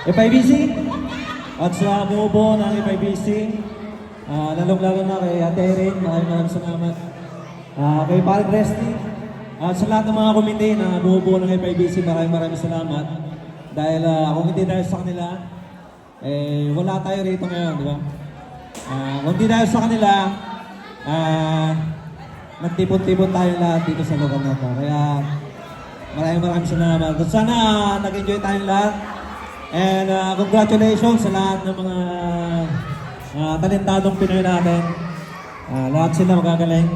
FIBC at sa bumubuo ng FIBC, lalong-lalo na kay Ate Erin, maraming salamat. Kay Parang Resty, at sa lahat ng mga komite na bumubuo ng FIBC, maraming salamat. Dahil kung hindi dahil sa kanila, wala tayo rito ngayon, di ba? Kung hindi dahil sa kanila, nagtipon-tipon tayo lahat dito sa lugar na ito. Kaya maraming salamat. At sana nag-enjoy tayong lahat. And congratulations sa lahat ng mga talentadong Pinoy natin. Lahat sila magagaling.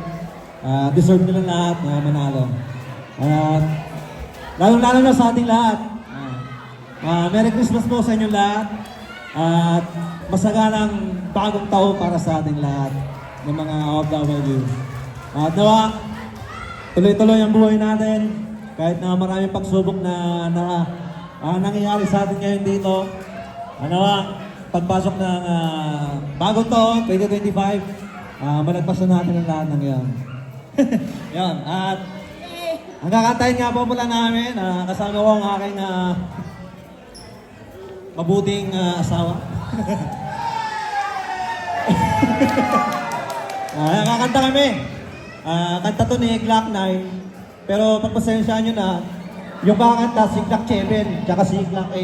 Deserve nila lahat na manalo. Lalong-lalo na sa ating lahat. Merry Christmas po sa inyong lahat. At masaganang bagong taon para sa ating lahat ng mga OFW. At nawa, tuloy-tuloy ang buhay natin. Kahit na maraming pagsubok na nangyayari sa atin ngayon dito. Pagpasok ng bagong taon, 2025, malagpasan natin ang lahat ng yan. Yan. At ang kakantahin nga po pala namin, kasama ko ang aking mabuting asawa. Kakanta kami. Kanta to ni Glock 9. Pero pagpasensyaan nyo na, yung kakanta si Glock 7, tsaka si Glock 8.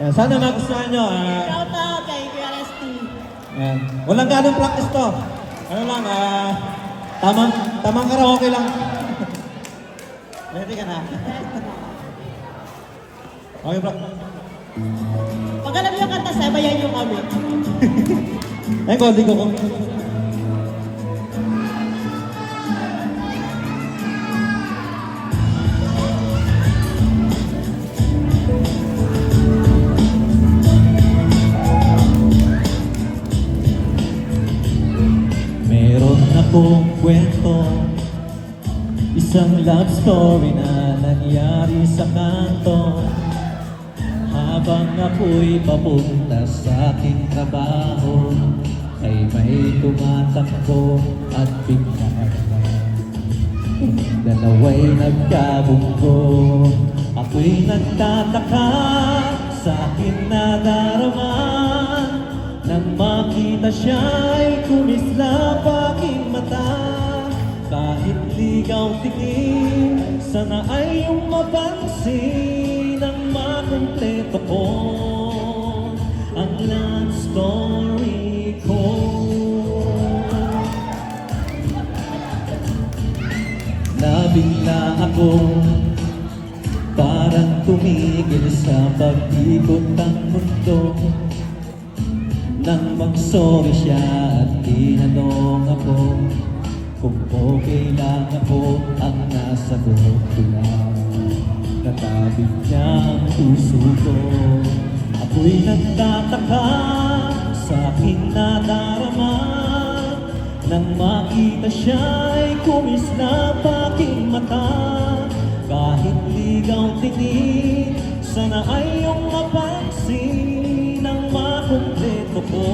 Sana magustuhan nyo. Shout out kay Kuya Resty. Walang ganong practice to. Ano lang, tamang karaoke lang. Ready ka na? Okay, bro. Pag alam yung kanta, sabayan yung kami. Di ko. Meron akong kwento, isang love story na nangyari sa kanto. Habang ako'y papunta sa aking trabaho, ay may tumatakbo at biglaan dalawa'y nagkabunggo. Ako'y nagtataka sa aking nadaraman, nang makita siya'y kumisla pa aking mata. Kahit ligaw tingin, sana ay iyong mapansin ang makumpleto ko ang love story ko. Nabigla ako, parang tumigil sa pag-ikot ng mundo. Nang mag-sorry siya at tinanong ako kung okay lang ako, ang nasa buhok ko lang. Natabig niya ang puso ko. Ako'y nagtataka sa aking nadarama, nang makita siya'y kumisla pa aking mata. Kahit ligaw tingin, sana ay iyong mapansin ang makumpleto ko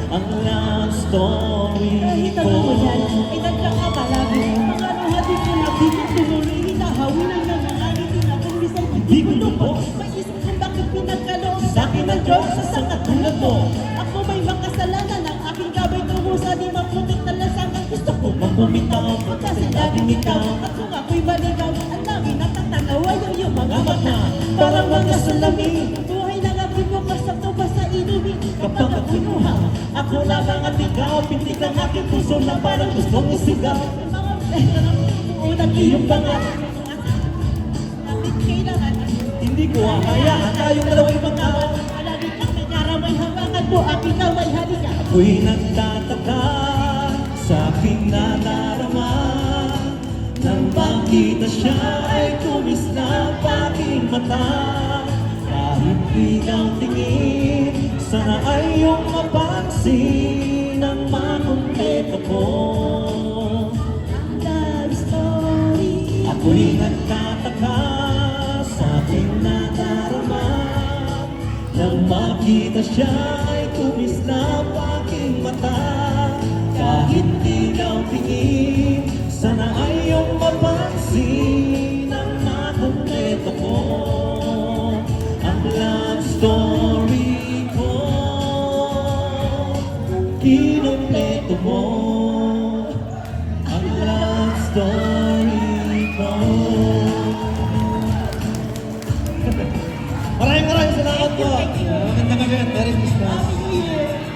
ang love story ko. Itanong mo yan, inagka ka palagi. Mga hati ko na bigyan tumuloy, hinahawin ang nangangalit na kung minsan hindi ko lubos. May isip kung bakit pinagkaloob sa akin ng Diyos sa isang katulad mo. Ako may makasalanan ang aking gabay tungo sa di maputik na lasangan. Gusto ko magpumitaw, kasi laging ikaw. At kung ako'y maligaw, ang dami natatanawa yung mga mata. Parang mga salamin, buhay na nga bukas sa tuba sa inumin. Kapag ako'y nuha, ako lamang at ikaw. Pintig ng aking puso na parang gustong isigaw. Mga pera ng unang iyong bangat. Natin kailangan. Hindi ko hayaan tayong dalawa'y mag-awal. Palagi kang nagkaramay habangan mo, ang ikaw ay halika. Ako'y nagtataka sa aking nadarama, nang makita siya ay kumisla pa aking mata. Kahit ikaw tingin, sana ay iyong mapansin ang makumpleto ko Ang love story. Ako'y nagtataka sa aking nadarama, nang makita siya ay kumisla pa aking mata. Kahit ikaw tingin, sana ay iyong mapansin ang makumpleto ko Kinumpleto mo ang love story ko. Maraming salamat po. Thank you. Magandang gabi at Merry Christmas. Happy New Year.